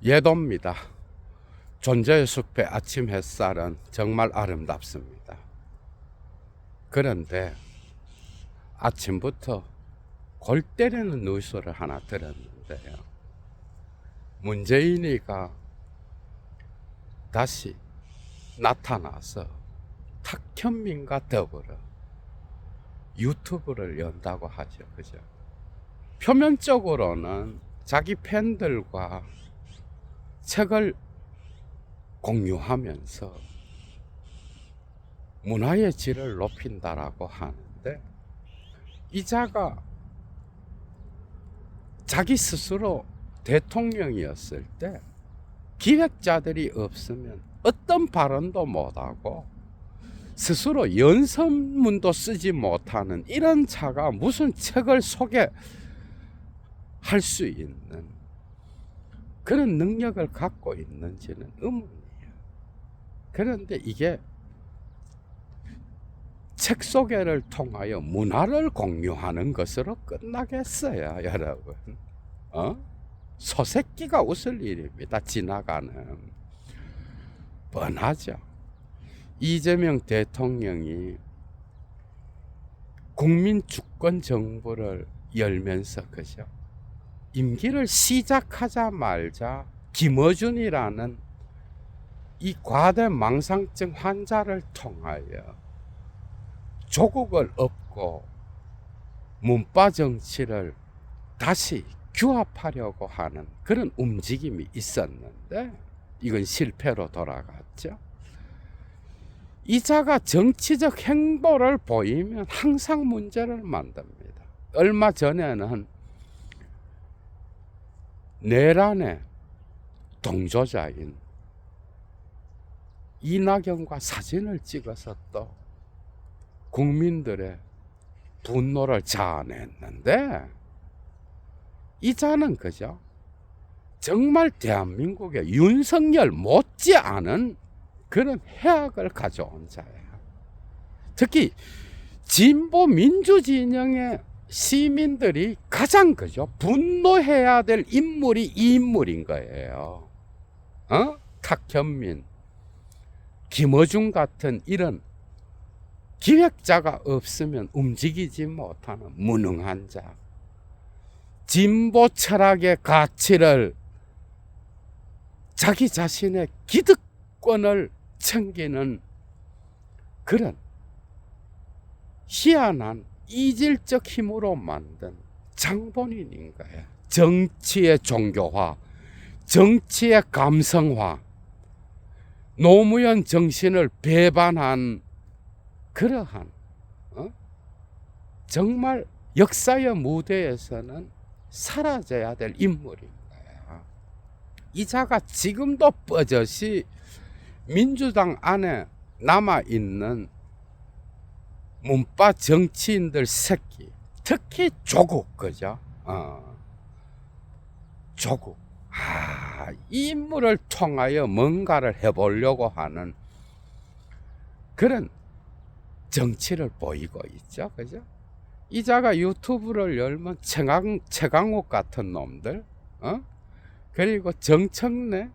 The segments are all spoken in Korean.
예도입니다. 존재의 숲의 아침 햇살은 정말 아름답습니다. 그런데 아침부터 골 때리는 뉴스를 하나 들었는데요. 문재인이가 다시 나타나서 탁현민과 더불어 유튜브를 연다고 하죠. 그죠? 표면적으로는 자기 팬들과 책을 공유하면서 문화의 질을 높인다라고 하는데, 이자가 자기 스스로 대통령이었을 때 기획자들이 없으면 어떤 발언도 못하고 스스로 연설문도 쓰지 못하는 이런 자가 무슨 책을 소개할 수 있는 그런 능력을 갖고 있는지는 의문이에요. 그런데 이게 책 소개를 통하여 문화를 공유하는 것으로 끝나겠어요, 여러분? 소새끼가 웃을 일입니다. 지나가는. 뻔하죠. 이재명 대통령이 국민 주권 정부를 열면서, 그죠? 임기를 시작하자마자 김어준이라는 이 과대 망상증 환자를 통하여 조국을 엎고 문파 정치를 다시 규합하려고 하는 그런 움직임이 있었는데, 이건 실패로 돌아갔죠. 이자가 정치적 행보를 보이면 항상 문제를 만듭니다. 얼마 전에는 내란의 동조자인 이낙연과 사진을 찍어서 또 국민들의 분노를 자아냈는데, 이자는 그죠? 정말 대한민국의 윤석열 못지않은 그런 해악을 가져온 자예요. 특히 진보 민주진영의 시민들이 가장, 그죠? 분노해야 될 인물이 이 인물인 거예요. 탁현민, 김어준 같은 이런 기획자가 없으면 움직이지 못하는 무능한 자, 진보 철학의 가치를 자기 자신의 기득권을 챙기는 그런 희한한 이질적 힘으로 만든 장본인인 거예요. 정치의 종교화, 정치의 감성화, 노무현 정신을 배반한 그러한 정말 역사의 무대에서는 사라져야 될 인물인 거예요. 이자가 지금도 뻗어시 민주당 안에 남아있는 문파 정치인들 새끼, 특히 조국, 그죠? 조국. 이 인물을 통하여 뭔가를 해보려고 하는 그런 정치를 보이고 있죠. 그죠? 이자가 유튜브를 열면 최강욱 같은 놈들, 그리고 정청래,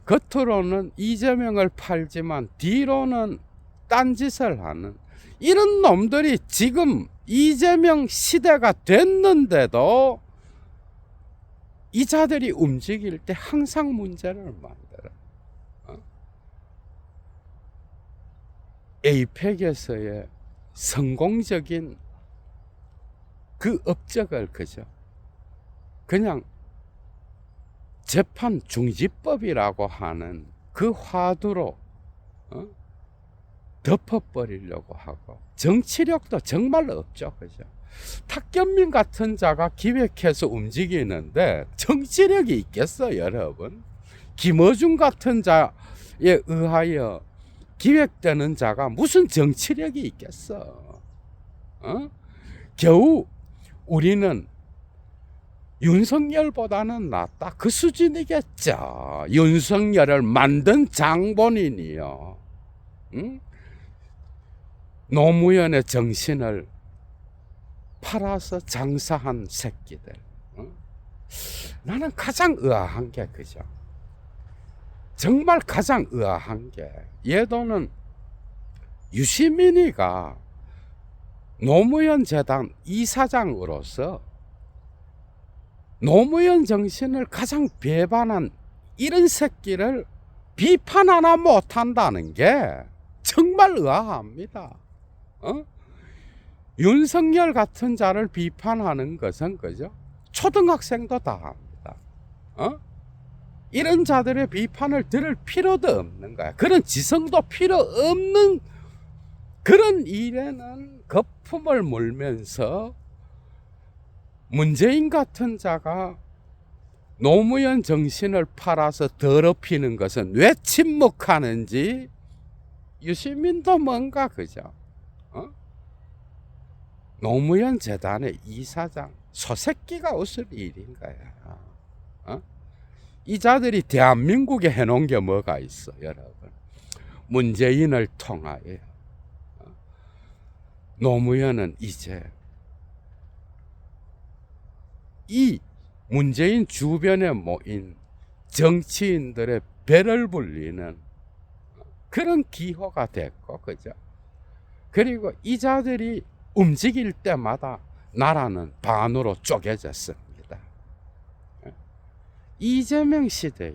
겉으로는 이재명을 팔지만 뒤로는 딴짓을 하는 이런 놈들이 지금 이재명 시대가 됐는데도 이자들이 움직일 때 항상 문제를 만들어. 에이펙에서의 성공적인 그 업적을, 그죠? 그냥 재판 중지법이라고 하는 그 화두로 덮어버리려고 하고, 정치력도 정말 없죠. 그죠? 탁현민 같은 자가 기획해서 움직이는데 정치력이 있겠어, 여러분? 김어준 같은 자에 의하여 기획되는 자가 무슨 정치력이 있겠어? 겨우 우리는 윤석열보다는 낫다, 그 수준이겠죠. 윤석열을 만든 장본인이요. 노무현의 정신을 팔아서 장사한 새끼들. 나는 가장 의아한 게 그죠. 정말 가장 의아한 게 예도는 유시민이가 노무현 재단 이사장으로서 노무현 정신을 가장 배반한 이런 새끼를 비판 하나 못한다는 게 정말 의아합니다. 윤석열 같은 자를 비판하는 것은 그죠? 초등학생도 다 합니다. 이런 자들의 비판을 들을 필요도 없는 거야. 그런 지성도 필요 없는 그런 일에는 거품을 물면서 문재인 같은 자가 노무현 정신을 팔아서 더럽히는 것은 왜 침묵하는지 유시민도 뭔가 그죠? 노무현 재단의 이사장 소새끼가 웃을 일인 거야. 이 자들이 대한민국에 해놓은 게 뭐가 있어, 여러분? 문재인을 통하여 노무현은 이제 이 문재인 주변에 모인 정치인들의 배를 불리는 그런 기호가 됐고, 그죠? 그리고 이 자들이 움직일 때마다 나라는 반으로 쪼개졌습니다. 이재명 시대에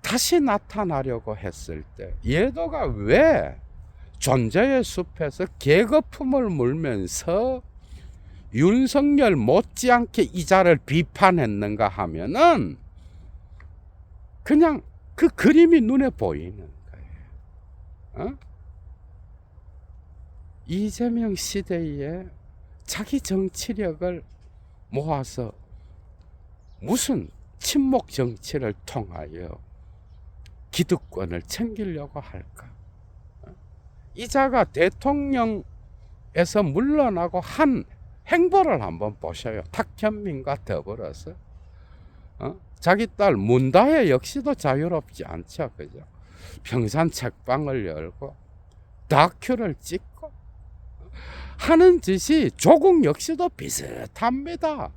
다시 나타나려고 했을 때 예도가 왜 존재의 숲에서 개거품을 물면서 윤석열 못지않게 이 자를 비판했는가 하면은 그냥 그 그림이 눈에 보이는 거예요. 이재명 시대에 자기 정치력을 모아서 무슨 친목 정치를 통하여 기득권을 챙기려고 할까? 이 자가 대통령에서 물러나고 한 행보를 한번 보셔요. 탁현민과 더불어서 자기 딸 문다혜 역시도 자유롭지 않죠, 그죠? 평산 책방을 열고 다큐를 찍고 하는 짓이 조국 역시도 비슷합니다.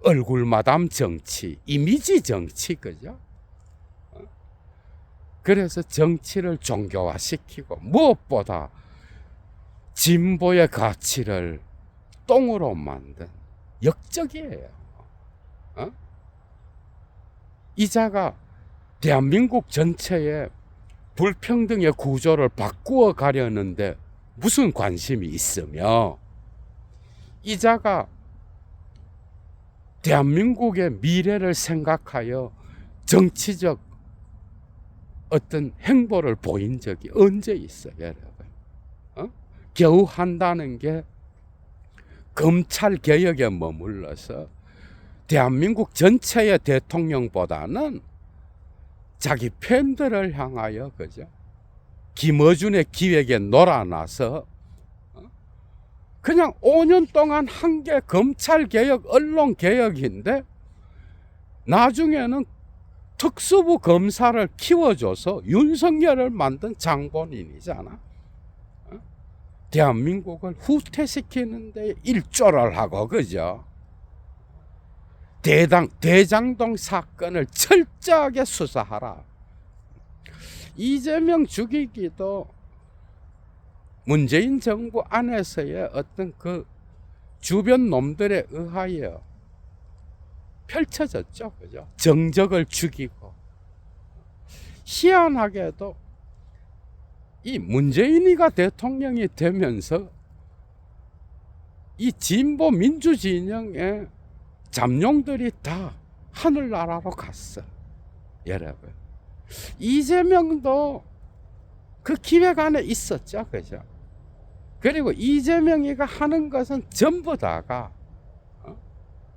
얼굴 마담 정치, 이미지 정치, 그죠? 그래서 정치를 종교화시키고 무엇보다 진보의 가치를 똥으로 만든 역적이에요. 이자가 대한민국 전체의 불평등의 구조를 바꾸어 가려는데 무슨 관심이 있으며 이자가 대한민국의 미래를 생각하여 정치적 어떤 행보를 보인 적이 언제 있어요, 여러분? 겨우 한다는 게 검찰 개혁에 머물러서 대한민국 전체의 대통령보다는 자기 팬들을 향하여 그죠? 김어준의 기획에 놀아나서 그냥 5년 동안 한 게 검찰 개혁, 언론 개혁인데 나중에는 특수부 검사를 키워줘서 윤석열을 만든 장본인이잖아. 대한민국을 후퇴시키는 데 일조를 하고 그죠? 대장동 사건을 철저하게 수사하라. 이재명 죽이기도 문재인 정부 안에서의 어떤 그 주변 놈들에 의하여 펼쳐졌죠, 그죠? 정적을 죽이고. 희한하게도 이 문재인이가 대통령이 되면서 이 진보 민주 진영의 잠룡들이 다 하늘나라로 갔어, 여러분. 이재명도 그 기획 안에 있었죠, 그죠? 그리고 이재명이가 하는 것은 전부 다가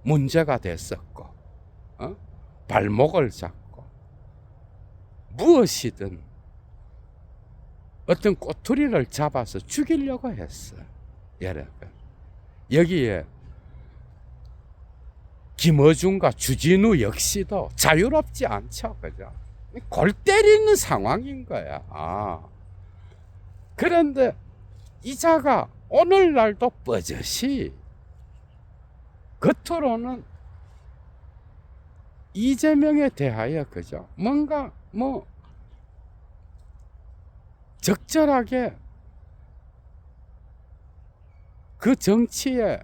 문제가 됐었고, 발목을 잡고 무엇이든 어떤 꼬투리를 잡아서 죽이려고 했어, 여러분. 여기에 김어준과 주진우 역시도 자유롭지 않죠, 그죠? 골 때리는 상황인 거야. 그런데 이자가 오늘날도 뻗듯이 겉으로는 이재명에 대하여 그죠? 뭔가 뭐 적절하게 그 정치에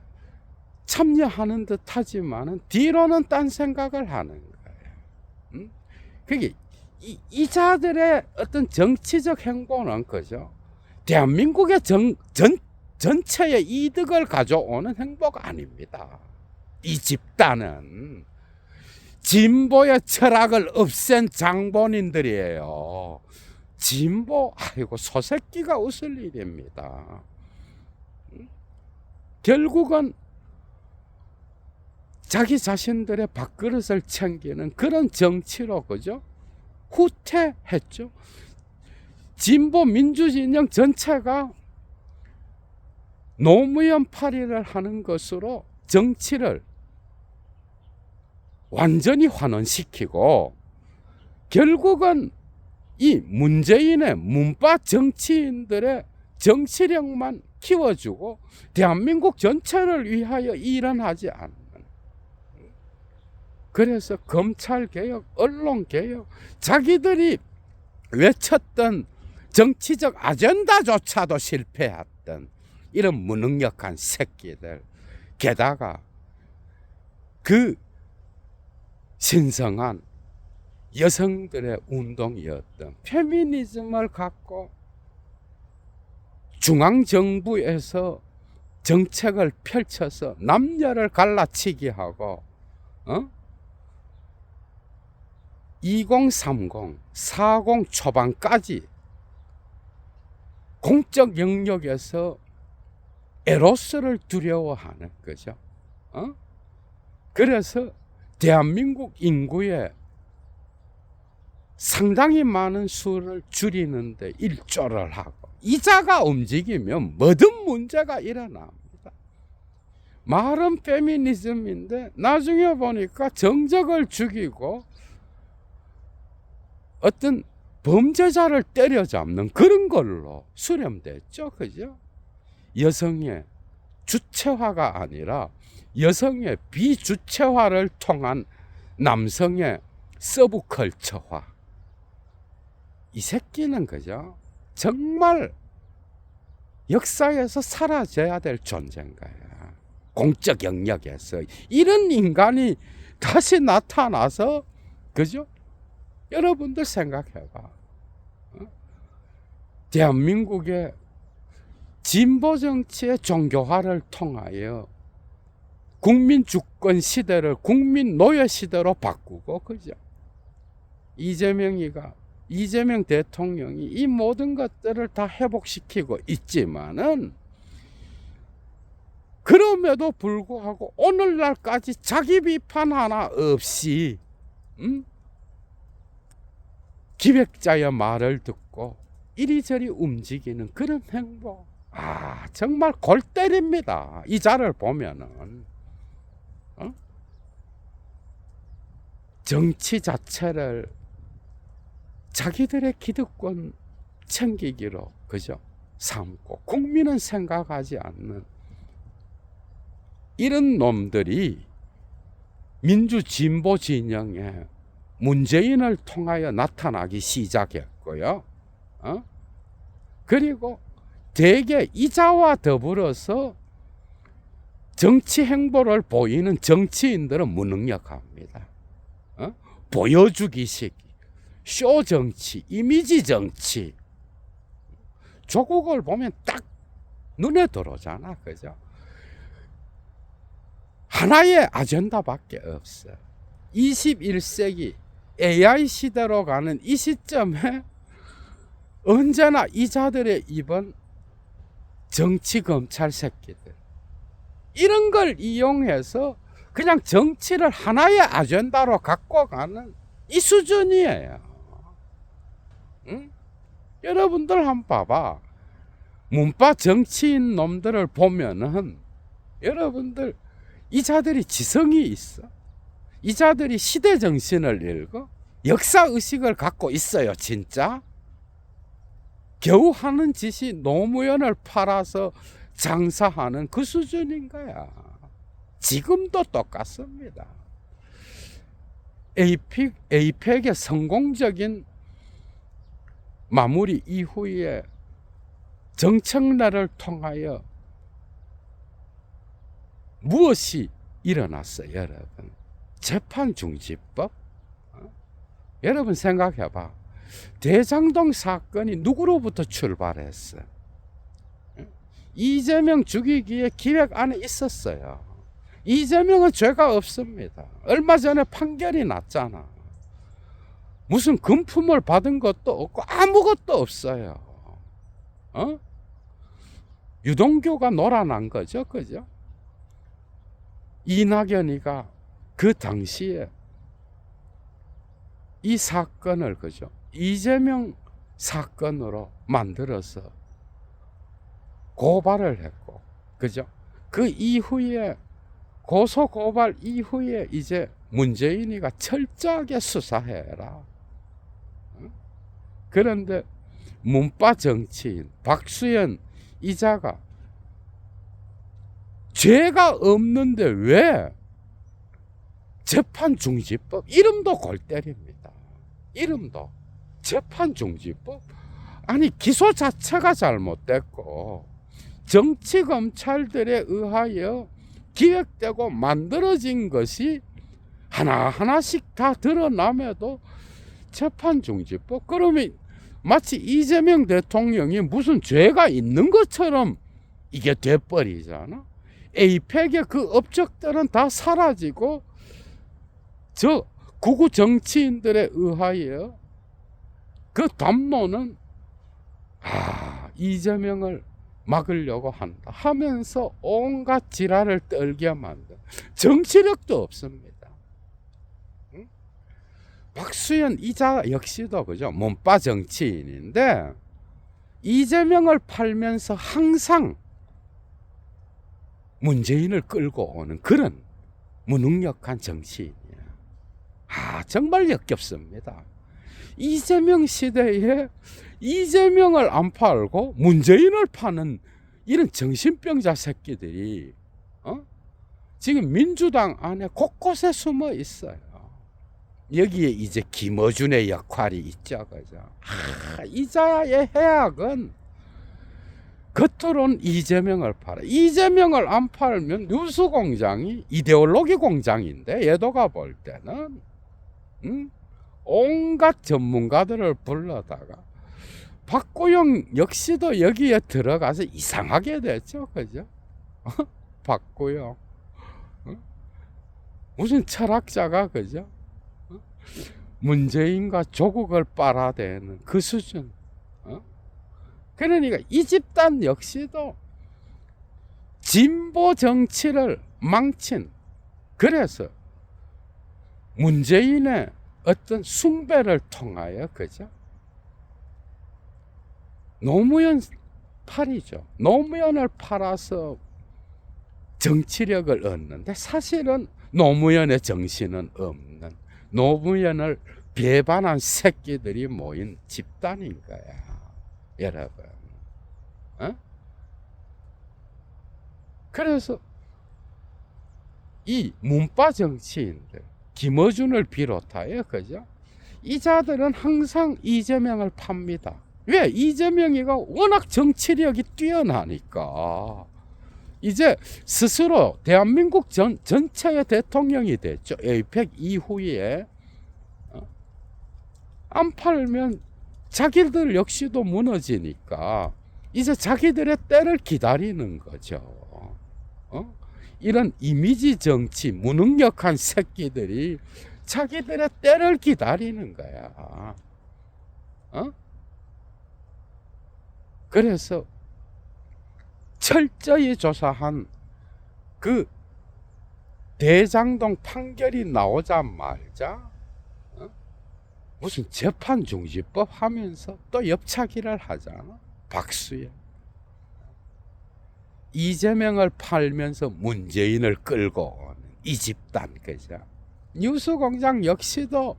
참여하는 듯 하지만은 뒤로는 딴 생각을 하는 거예요. 그게 이자들의 어떤 정치적 행보는 그죠? 대한민국의 전체의 이득을 가져오는 행보가 아닙니다. 이 집단은 진보의 철학을 없앤 장본인들이에요. 진보, 아이고, 소새끼가 웃을 일입니다. 결국은 자기 자신들의 밥그릇을 챙기는 그런 정치로, 그죠? 후퇴했죠. 진보 민주진영 전체가 노무현 팔이를 하는 것으로 정치를 완전히 환원시키고 결국은 이 문재인의 문파 정치인들의 정치력만 키워주고 대한민국 전체를 위하여 일어나지 않는, 그래서 검찰개혁, 언론개혁, 자기들이 외쳤던 정치적 아젠다조차도 실패했던 이런 무능력한 새끼들, 게다가 그 신성한 여성들의 운동이었던 페미니즘을 갖고 중앙정부에서 정책을 펼쳐서 남녀를 갈라치기 하고 2030, 40 초반까지 공적 영역에서 에로스를 두려워하는 거죠. 그래서 대한민국 인구의 상당히 많은 수를 줄이는데 일조를 하고, 이자가 움직이면 뭐든 문제가 일어납니다. 말은 페미니즘인데 나중에 보니까 정적을 죽이고 어떤 범죄자를 때려잡는 그런 걸로 수렴됐죠. 그죠? 여성의 주체화가 아니라 여성의 비주체화를 통한 남성의 서브컬처화. 이 새끼는 그죠? 정말 역사에서 사라져야 될 존재인 거야. 공적 영역에서 이런 인간이 다시 나타나서, 그죠? 여러분들 생각해봐. 대한민국의 진보 정치의 종교화를 통하여 국민 주권 시대를 국민 노예 시대로 바꾸고, 그죠? 이재명 대통령이 이 모든 것들을 다 회복시키고 있지만은, 그럼에도 불구하고 오늘날까지 자기 비판 하나 없이 기획자의 말을 듣고 이리저리 움직이는 그런 행보, 정말 골 때립니다. 이 자를 보면은 정치 자체를 자기들의 기득권 챙기기로, 그죠? 삼고 국민은 생각하지 않는 이런 놈들이 민주 진보 진영에 문재인을 통하여 나타나기 시작했고요. 그리고 대개 이자와 더불어서 정치 행보를 보이는 정치인들은 무능력합니다. 보여주기식, 쇼 정치, 이미지 정치. 조국을 보면 딱 눈에 들어오잖아. 그죠? 하나의 아젠다밖에 없어. 21세기 AI 시대로 가는 이 시점에 언제나 이 자들의 입은 정치 검찰 새끼들, 이런 걸 이용해서 그냥 정치를 하나의 아젠다로 갖고 가는 이 수준이에요. 여러분들 한번 봐봐. 문파 정치인 놈들을 보면은 여러분들, 이 자들이 지성이 있어? 이 자들이 시대 정신을 읽어? 역사 의식을 갖고 있어요, 진짜? 겨우 하는 짓이 노무현을 팔아서 장사하는 그 수준인 거야. 지금도 똑같습니다. 에이펙의 성공적인 마무리 이후에 정청래를 통하여 무엇이 일어났어요, 여러분? 재판중지법? 여러분 생각해봐. 대장동 사건이 누구로부터 출발했어? 이재명 죽이기에 기획 안에 있었어요. 이재명은 죄가 없습니다. 얼마 전에 판결이 났잖아. 무슨 금품을 받은 것도 없고 아무것도 없어요. 유동규가 놀아난 거죠, 그죠? 이낙연이가 그 당시에 이 사건을, 그죠? 이재명 사건으로 만들어서 고발을 했고, 그죠? 그 이후에 고소고발 이후에 이제 문재인이가 철저하게 수사해라. 그런데 문파 정치인 박수현 이자가 죄가 없는데 왜 재판중지법, 이름도 골 때립니다. 이름도 재판중지법. 아니, 기소 자체가 잘못됐고 정치 검찰들에 의하여 기획되고 만들어진 것이 하나하나씩 다 드러남에도 재판중지법. 그러면 마치 이재명 대통령이 무슨 죄가 있는 것처럼 이게 돼버리잖아. 에이펙의 그 업적들은 다 사라지고 저 구구 정치인들에 의하여 그 담론은 이재명을 막으려고 한다 하면서 온갖 지랄을 떨게 만든, 정치력도 없습니다. 응? 박수현 이자 역시도 그죠, 몸빠 정치인인데 이재명을 팔면서 항상 문재인을 끌고 오는 그런 무능력한 정치인이야. 정말 역겹습니다. 이재명 시대에 이재명을 안 팔고 문재인을 파는 이런 정신병자 새끼들이 지금 민주당 안에 곳곳에 숨어 있어요. 여기에 이제 김어준의 역할이 있죠, 그죠? 이자의 해악은 겉으로는 이재명을 팔아. 이재명을 안 팔면 뉴스공장이 이데올로기 공장인데, 얘도가 볼 때는 온갖 전문가들을 불러다가 박구영 역시도 여기에 들어가서 이상하게 됐죠, 그죠? 박구영 무슨 철학자가, 그죠? 문재인과 조국을 빨아대는 그 수준. 그러니까 이 집단 역시도 진보 정치를 망친, 그래서 문재인의 어떤 숭배를 통하여, 그죠? 노무현 팔이죠. 노무현을 팔아서 정치력을 얻는데 사실은 노무현의 정신은 없는, 노무현을 배반한 새끼들이 모인 집단인 거야, 여러분. 그래서 이 문파 정치인들, 김어준을 비롯하여, 그죠? 이 자들은 항상 이재명을 팝니다. 왜? 이재명이가 워낙 정치력이 뛰어나니까 이제 스스로 대한민국 전체의 대통령이 됐죠. 에이펙 이후에 안 팔면 자기들 역시도 무너지니까 이제 자기들의 때를 기다리는 거죠. 이런 이미지 정치 무능력한 새끼들이 자기들의 때를 기다리는 거야. 그래서 철저히 조사한 그 대장동 판결이 나오자마자 무슨 재판중지법 하면서 또 옆차기를 하잖아. 박수현. 이재명을 팔면서 문재인을 끌고 오는 이 집단, 그죠? 뉴스공장 역시도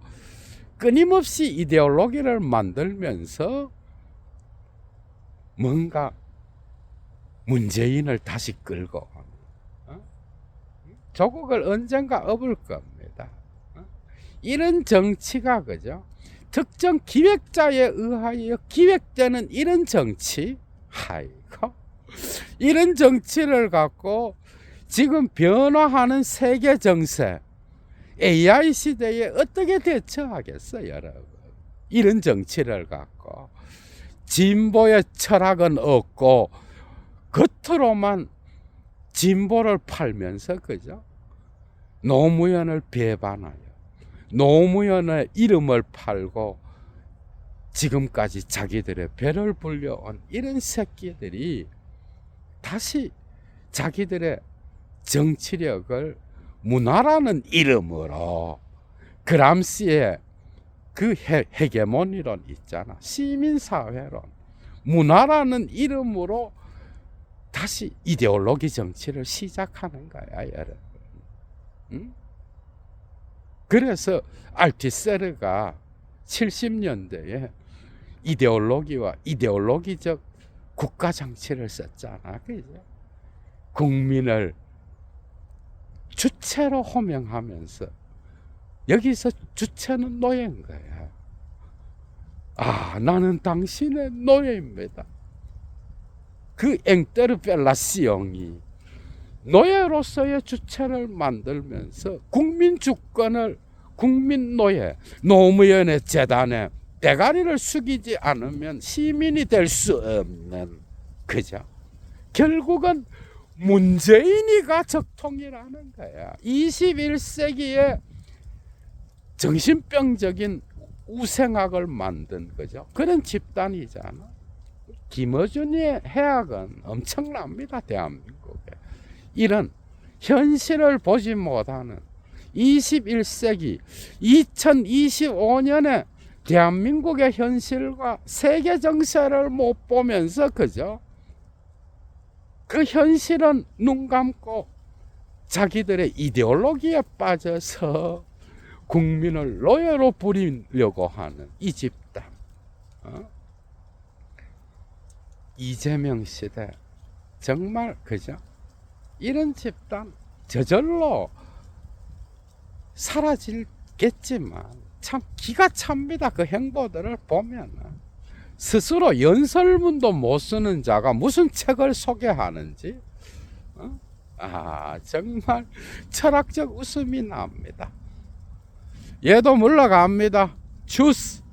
끊임없이 이데올로기를 만들면서 뭔가 문재인을 다시 끌고 오는, 조국을 언젠가 업을 겁니다. 이런 정치가 그죠? 특정 기획자에 의하여 기획되는 이런 정치, 아이고, 이런 정치를 갖고 지금 변화하는 세계 정세, AI 시대에 어떻게 대처하겠어요, 여러분? 이런 정치를 갖고 진보의 철학은 없고 겉으로만 진보를 팔면서 그죠? 노무현을 배반하여 노무현의 이름을 팔고 지금까지 자기들의 배를 불려온 이런 새끼들이 다시 자기들의 정치력을 문화라는 이름으로 그람시의 그 헤게모니론 있잖아. 시민사회론. 문화라는 이름으로 다시 이데올로기 정치를 시작하는 거야, 여러분. 응? 그래서 알티세르가 70년대에 이데올로기와 이데올로기적 국가 정치를 썼잖아. 그죠? 국민을 주체로 호명하면서 여기서 주체는 노예인 거야. 아, 나는 당신의 노예입니다. 그 엥테르펠라시옹이 노예로서의 주체를 만들면서 국민 주권을 국민 노예, 노무현의 재단에 대가리를 숙이지 않으면 시민이 될 수 없는, 그죠? 결국은 문재인이가 적통이라는 거야. 21세기에 정신병적인 우생학을 만든 거죠. 그런 집단이잖아. 김어준의 해악은 엄청납니다, 대한민국에. 이런 현실을 보지 못하는 21세기 2025년에 대한민국의 현실과 세계 정세를 못 보면서 그죠? 그 현실은 눈 감고 자기들의 이데올로기에 빠져서 국민을 노예로 부리려고 하는 이 집단. 이재명 시대 정말 그죠? 이런 집단 저절로 사라지겠지만 참 기가 찹니다. 그 행보들을 보면 스스로 연설문도 못 쓰는 자가 무슨 책을 소개하는지 정말 철학적 웃음이 납니다. 얘도 물러갑니다. 주스.